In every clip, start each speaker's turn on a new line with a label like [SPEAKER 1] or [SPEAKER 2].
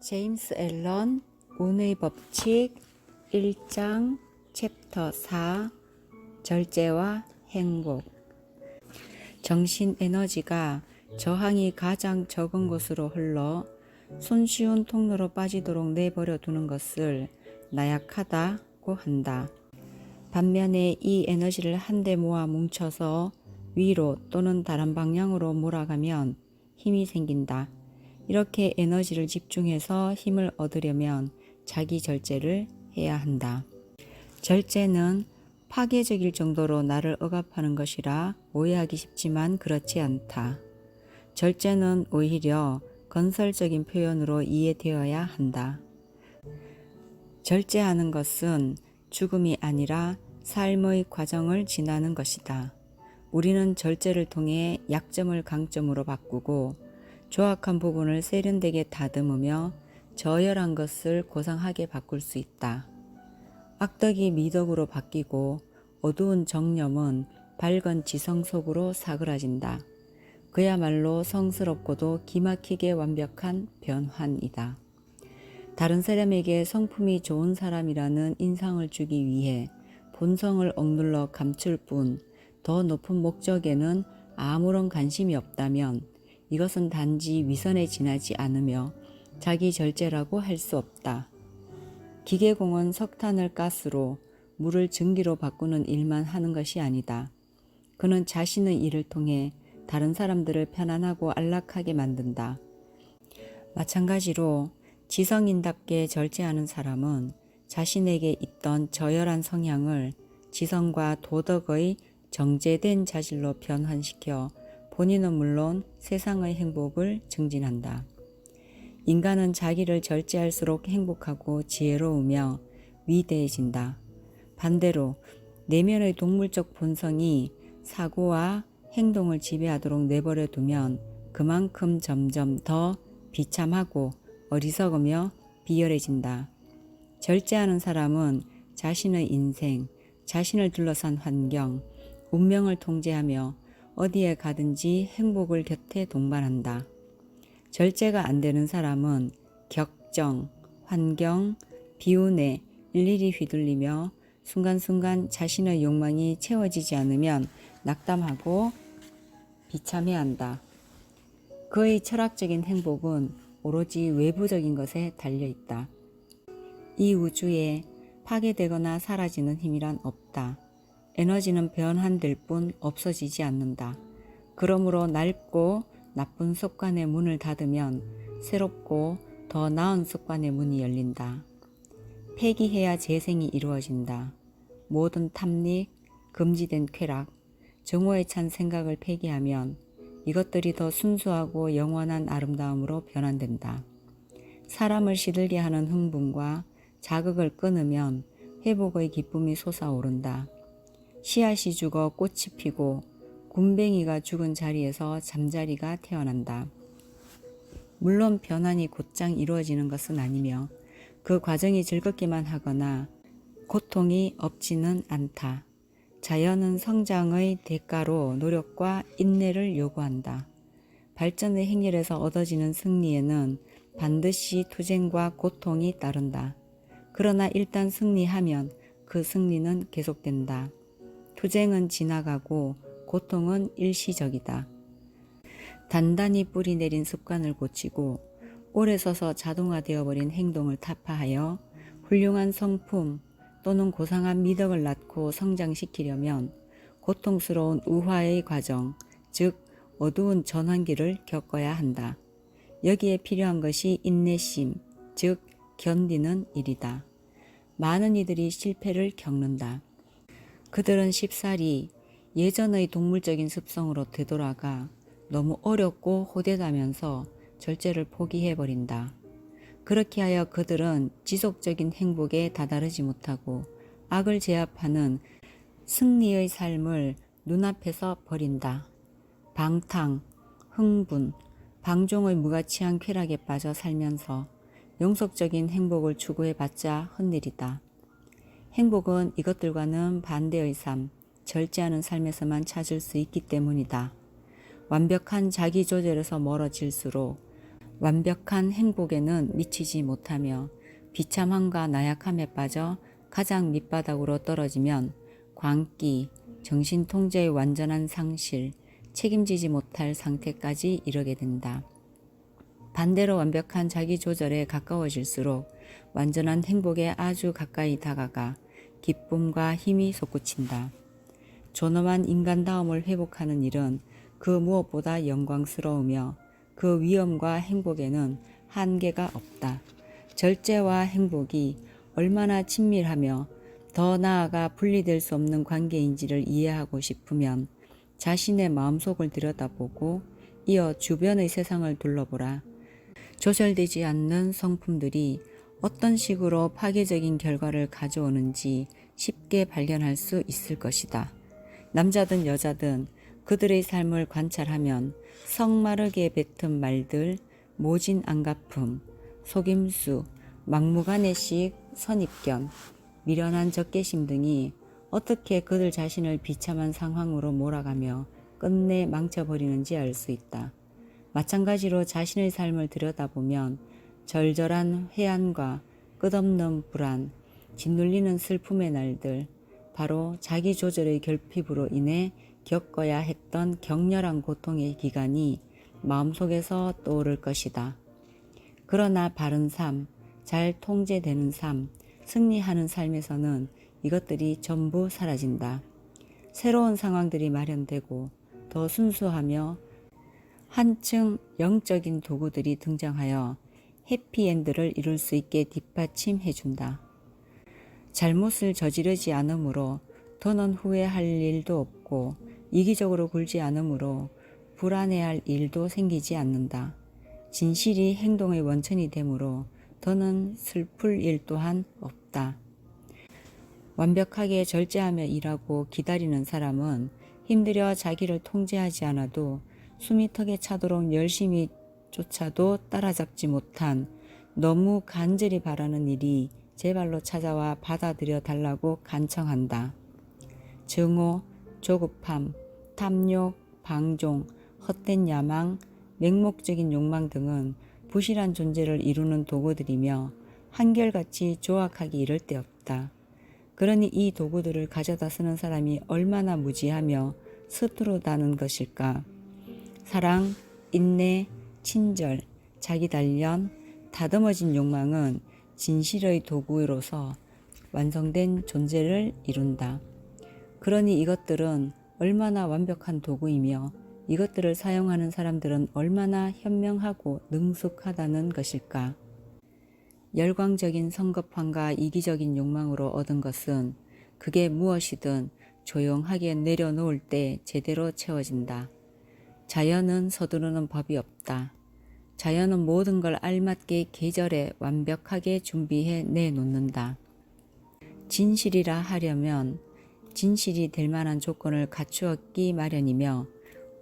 [SPEAKER 1] 제임스 앨런 운의 법칙 1장 챕터 4 절제와 행복. 정신 에너지가 저항이 가장 적은 곳으로 흘러 손쉬운 통로로 빠지도록 내버려 두는 것을 나약하다고 한다. 반면에 이 에너지를 한데 모아 뭉쳐서 위로 또는 다른 방향으로 몰아가면 힘이 생긴다. 이렇게 에너지를 집중해서 힘을 얻으려면 자기 절제를 해야 한다. 절제는 파괴적일 정도로 나를 억압하는 것이라 오해하기 쉽지만 그렇지 않다. 절제는 오히려 건설적인 표현으로 이해되어야 한다. 절제하는 것은 죽음이 아니라 삶의 과정을 지나는 것이다. 우리는 절제를 통해 약점을 강점으로 바꾸고 조악한 부분을 세련되게 다듬으며 저열한 것을 고상하게 바꿀 수 있다. 악덕이 미덕으로 바뀌고 어두운 정념은 밝은 지성 속으로 사그라진다. 그야말로 성스럽고도 기막히게 완벽한 변환이다. 다른 사람에게 성품이 좋은 사람이라는 인상을 주기 위해 본성을 억눌러 감출 뿐 더 높은 목적에는 아무런 관심이 없다면 이것은 단지 위선에 지나지 않으며 자기 절제라고 할 수 없다. 기계공은 석탄을 가스로, 물을 증기로 바꾸는 일만 하는 것이 아니다. 그는 자신의 일을 통해 다른 사람들을 편안하고 안락하게 만든다. 마찬가지로 지성인답게 절제하는 사람은 자신에게 있던 저열한 성향을 지성과 도덕의 정제된 자질로 변환시켜 본인은 물론 세상의 행복을 증진한다. 인간은 자기를 절제할수록 행복하고 지혜로우며 위대해진다. 반대로 내면의 동물적 본성이 사고와 행동을 지배하도록 내버려 두면 그만큼 점점 더 비참하고 어리석으며 비열해진다. 절제하는 사람은 자신의 인생, 자신을 둘러싼 환경, 운명을 통제하며 어디에 가든지 행복을 곁에 동반한다. 절제가 안 되는 사람은 격정, 환경, 비운에 일일이 휘둘리며 순간순간 자신의 욕망이 채워지지 않으면 낙담하고 비참해한다. 그의 철학적인 행복은 오로지 외부적인 것에 달려있다. 이 우주에 파괴되거나 사라지는 힘이란 없다. 에너지는 변환될 뿐 없어지지 않는다. 그러므로 낡고 나쁜 습관의 문을 닫으면 새롭고 더 나은 습관의 문이 열린다. 폐기해야 재생이 이루어진다. 모든 탐닉, 금지된 쾌락, 정오에 찬 생각을 폐기하면 이것들이 더 순수하고 영원한 아름다움으로 변환된다. 사람을 시들게 하는 흥분과 자극을 끊으면 회복의 기쁨이 솟아오른다. 씨앗이 죽어 꽃이 피고 굼벵이가 죽은 자리에서 잠자리가 태어난다. 물론 변환이 곧장 이루어지는 것은 아니며 그 과정이 즐겁기만 하거나 고통이 없지는 않다. 자연은 성장의 대가로 노력과 인내를 요구한다. 발전의 행렬에서 얻어지는 승리에는 반드시 투쟁과 고통이 따른다. 그러나 일단 승리하면 그 승리는 계속된다. 투쟁은 지나가고 고통은 일시적이다. 단단히 뿌리 내린 습관을 고치고 오래 서서 자동화되어버린 행동을 타파하여 훌륭한 성품 또는 고상한 미덕을 낳고 성장시키려면 고통스러운 우화의 과정, 즉 어두운 전환기를 겪어야 한다. 여기에 필요한 것이 인내심, 즉 견디는 일이다. 많은 이들이 실패를 겪는다. 그들은 쉽사리 예전의 동물적인 습성으로 되돌아가 너무 어렵고 호되다면서 절제를 포기해버린다. 그렇게 하여 그들은 지속적인 행복에 다다르지 못하고 악을 제압하는 승리의 삶을 눈앞에서 버린다. 방탕, 흥분, 방종의 무가치한 쾌락에 빠져 살면서 영속적인 행복을 추구해봤자 헛일이다. 행복은 이것들과는 반대의 삶, 절제하는 삶에서만 찾을 수 있기 때문이다. 완벽한 자기 조절에서 멀어질수록 완벽한 행복에는 미치지 못하며 비참함과 나약함에 빠져 가장 밑바닥으로 떨어지면 광기, 정신통제의 완전한 상실, 책임지지 못할 상태까지 이르게 된다. 반대로 완벽한 자기 조절에 가까워질수록 완전한 행복에 아주 가까이 다가가 기쁨과 힘이 솟구친다. 존엄한 인간다움을 회복하는 일은 그 무엇보다 영광스러우며 그 위엄과 행복에는 한계가 없다. 절제와 행복이 얼마나 친밀하며 더 나아가 분리될 수 없는 관계인지를 이해하고 싶으면 자신의 마음속을 들여다보고 이어 주변의 세상을 둘러보라. 조절되지 않는 성품들이 어떤 식으로 파괴적인 결과를 가져오는지 쉽게 발견할 수 있을 것이다. 남자든 여자든 그들의 삶을 관찰하면 성마르게 뱉은 말들, 모진 안갚음, 속임수, 막무가내식 선입견, 미련한 적개심 등이 어떻게 그들 자신을 비참한 상황으로 몰아가며 끝내 망쳐버리는지 알 수 있다. 마찬가지로 자신의 삶을 들여다보면 절절한 회한과 끝없는 불안, 짓눌리는 슬픔의 날들, 바로 자기 조절의 결핍으로 인해 겪어야 했던 격렬한 고통의 기간이 마음속에서 떠오를 것이다. 그러나 바른 삶, 잘 통제되는 삶, 승리하는 삶에서는 이것들이 전부 사라진다. 새로운 상황들이 마련되고 더 순수하며 한층 영적인 도구들이 등장하여 해피엔드를 이룰 수 있게 뒷받침해준다. 잘못을 저지르지 않으므로 더는 후회할 일도 없고 이기적으로 굴지 않으므로 불안해할 일도 생기지 않는다. 진실이 행동의 원천이 되므로 더는 슬플 일 또한 없다. 완벽하게 절제하며 일하고 기다리는 사람은 힘들여 자기를 통제하지 않아도 숨이 턱에 차도록 열심히 쫓아도 따라잡지 못한 너무 간절히 바라는 일이 제발로 찾아와 받아들여 달라고 간청한다. 증오, 조급함, 탐욕, 방종, 헛된 야망, 맹목적인 욕망 등은 부실한 존재를 이루는 도구들이며 한결같이 조악하기 이를 데 없다. 그러니 이 도구들을 가져다 쓰는 사람이 얼마나 무지하며 서투르다는 것일까. 사랑, 인내, 친절, 자기 단련, 다듬어진 욕망은 진실의 도구로서 완성된 존재를 이룬다. 그러니 이것들은 얼마나 완벽한 도구이며 이것들을 사용하는 사람들은 얼마나 현명하고 능숙하다는 것일까. 열광적인 성급함과 이기적인 욕망으로 얻은 것은 그게 무엇이든 조용하게 내려놓을 때 제대로 채워진다. 자연은 서두르는 법이 없다. 자연은 모든 걸 알맞게 계절에 완벽하게 준비해 내놓는다. 진실이라 하려면 진실이 될 만한 조건을 갖추었기 마련이며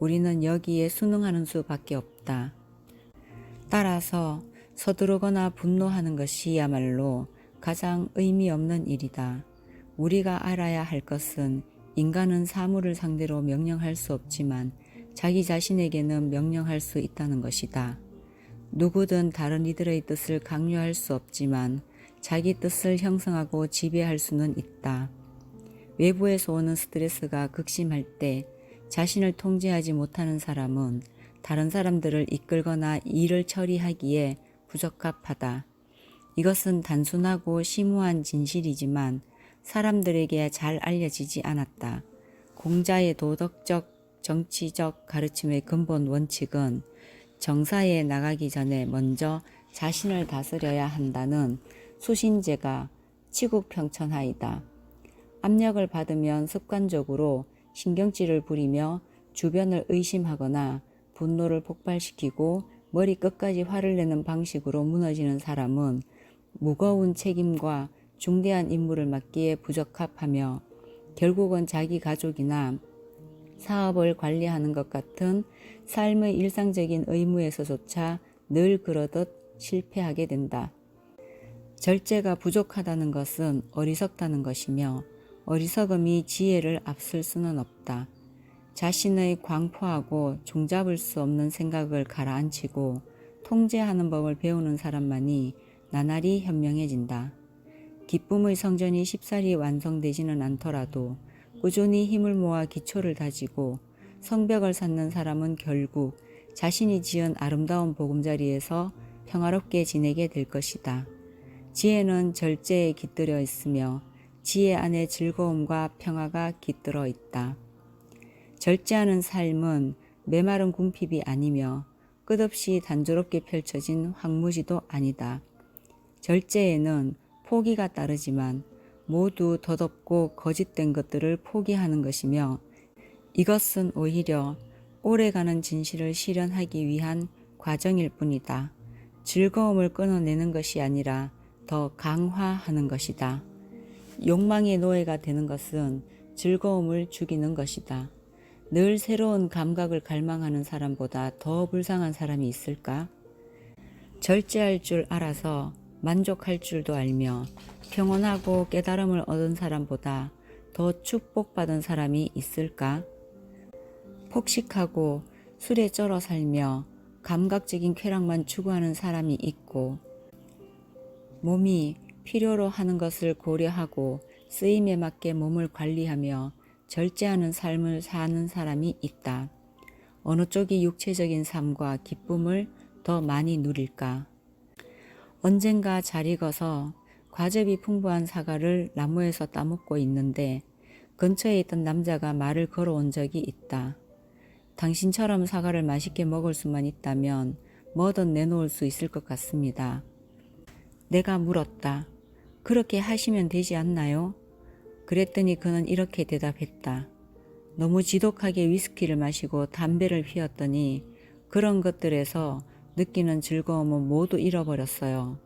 [SPEAKER 1] 우리는 여기에 순응하는 수밖에 없다. 따라서 서두르거나 분노하는 것이야말로 가장 의미 없는 일이다. 우리가 알아야 할 것은 인간은 사물을 상대로 명령할 수 없지만 자기 자신에게는 명령할 수 있다는 것이다. 누구든 다른 이들의 뜻을 강요할 수 없지만 자기 뜻을 형성하고 지배할 수는 있다. 외부에서 오는 스트레스가 극심할 때 자신을 통제하지 못하는 사람은 다른 사람들을 이끌거나 일을 처리하기에 부적합하다. 이것은 단순하고 심오한 진실이지만 사람들에게 잘 알려지지 않았다. 공자의 도덕적, 정치적 가르침의 근본 원칙은 정사에 나가기 전에 먼저 자신을 다스려야 한다는 수신제가 치국평천하이다. 압력을 받으면 습관적으로 신경질을 부리며 주변을 의심하거나 분노를 폭발시키고 머리 끝까지 화를 내는 방식으로 무너지는 사람은 무거운 책임과 중대한 임무를 맡기에 부적합하며 결국은 자기 가족이나 사업을 관리하는 것 같은 삶의 일상적인 의무에서조차 늘 그러듯 실패하게 된다. 절제가 부족하다는 것은 어리석다는 것이며 어리석음이 지혜를 앞설 수는 없다. 자신의 광포하고 종잡을 수 없는 생각을 가라앉히고 통제하는 법을 배우는 사람만이 나날이 현명해진다. 기쁨의 성전이 쉽사리 완성되지는 않더라도 꾸준히 힘을 모아 기초를 다지고 성벽을 쌓는 사람은 결국 자신이 지은 아름다운 보금자리에서 평화롭게 지내게 될 것이다. 지혜는 절제에 깃들여 있으며 지혜 안에 즐거움과 평화가 깃들어 있다. 절제하는 삶은 메마른 궁핍이 아니며 끝없이 단조롭게 펼쳐진 황무지도 아니다. 절제에는 포기가 따르지만 모두 덧없고 거짓된 것들을 포기하는 것이며 이것은 오히려 오래가는 진실을 실현하기 위한 과정일 뿐이다. 즐거움을 끊어내는 것이 아니라 더 강화하는 것이다. 욕망의 노예가 되는 것은 즐거움을 죽이는 것이다. 늘 새로운 감각을 갈망하는 사람보다 더 불쌍한 사람이 있을까? 절제할 줄 알아서 만족할 줄도 알며 평온하고 깨달음을 얻은 사람보다 더 축복받은 사람이 있을까? 폭식하고 술에 쩔어 살며 감각적인 쾌락만 추구하는 사람이 있고 몸이 필요로 하는 것을 고려하고 쓰임에 맞게 몸을 관리하며 절제하는 삶을 사는 사람이 있다. 어느 쪽이 육체적인 삶과 기쁨을 더 많이 누릴까? 언젠가 잘 익어서 과즙이 풍부한 사과를 나무에서 따먹고 있는데 근처에 있던 남자가 말을 걸어온 적이 있다. 당신처럼 사과를 맛있게 먹을 수만 있다면 뭐든 내놓을 수 있을 것 같습니다. 내가 물었다. 그렇게 하시면 되지 않나요? 그랬더니 그는 이렇게 대답했다. 너무 지독하게 위스키를 마시고 담배를 피웠더니 그런 것들에서 느끼는 즐거움은 모두 잃어버렸어요.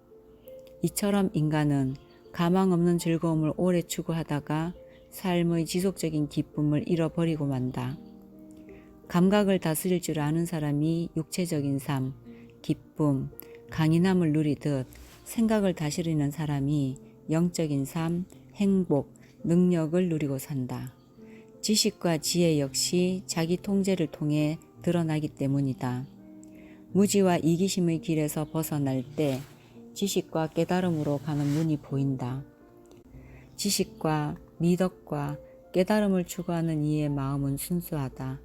[SPEAKER 1] 이처럼 인간은 가망 없는 즐거움을 오래 추구하다가 삶의 지속적인 기쁨을 잃어버리고 만다. 감각을 다스릴 줄 아는 사람이 육체적인 삶, 기쁨, 강인함을 누리듯 생각을 다스리는 사람이 영적인 삶, 행복, 능력을 누리고 산다. 지식과 지혜 역시 자기 통제를 통해 드러나기 때문이다. 무지와 이기심의 길에서 벗어날 때 지식과 깨달음으로 가는 문이 보인다. 지식과 미덕과 깨달음을 추구하는 이의 마음은 순수하다.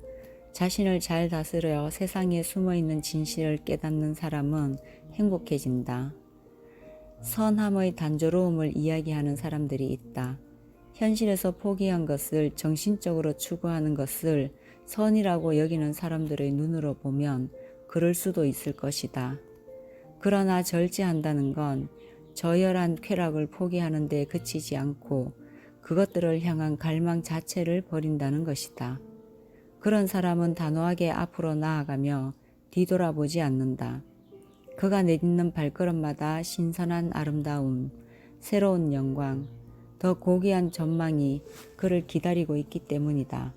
[SPEAKER 1] 자신을 잘 다스려 세상에 숨어있는 진실을 깨닫는 사람은 행복해진다. 선함의 단조로움을 이야기하는 사람들이 있다. 현실에서 포기한 것을 정신적으로 추구하는 것을 선이라고 여기는 사람들의 눈으로 보면 그럴 수도 있을 것이다. 그러나 절제한다는 건 저열한 쾌락을 포기하는 데 그치지 않고 그것들을 향한 갈망 자체를 버린다는 것이다. 그런 사람은 단호하게 앞으로 나아가며 뒤돌아보지 않는다. 그가 내딛는 발걸음마다 신선한 아름다움, 새로운 영광, 더 고귀한 전망이 그를 기다리고 있기 때문이다.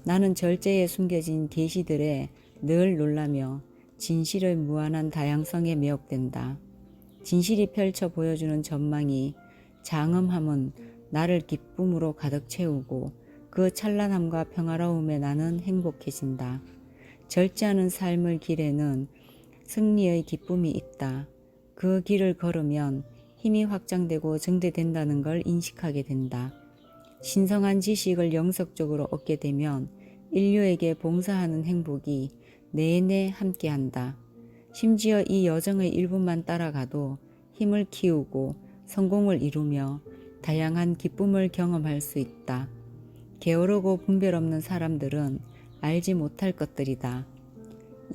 [SPEAKER 1] 나는 절제에 숨겨진 계시들에 늘 놀라며 진실의 무한한 다양성에 매혹된다. 진실이 펼쳐 보여주는 전망이 장엄함은 나를 기쁨으로 가득 채우고 그 찬란함과 평화로움에 나는 행복해진다. 절제하는 삶의 길에는 승리의 기쁨이 있다. 그 길을 걸으면 힘이 확장되고 증대된다는 걸 인식하게 된다. 신성한 지식을 영속적으로 얻게 되면 인류에게 봉사하는 행복이 내내 함께한다. 심지어 이 여정의 일부만 따라가도 힘을 키우고 성공을 이루며 다양한 기쁨을 경험할 수 있다. 게으르고 분별 없는 사람들은 알지 못할 것들이다.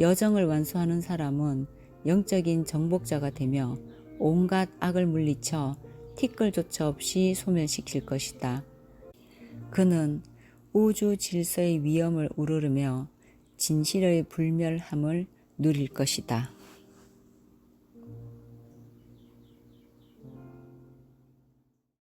[SPEAKER 1] 여정을 완수하는 사람은 영적인 정복자가 되며 온갖 악을 물리쳐 티끌조차 없이 소멸시킬 것이다. 그는 우주 질서의 위엄을 우러르며 진실의 불멸함을 누릴 것이다.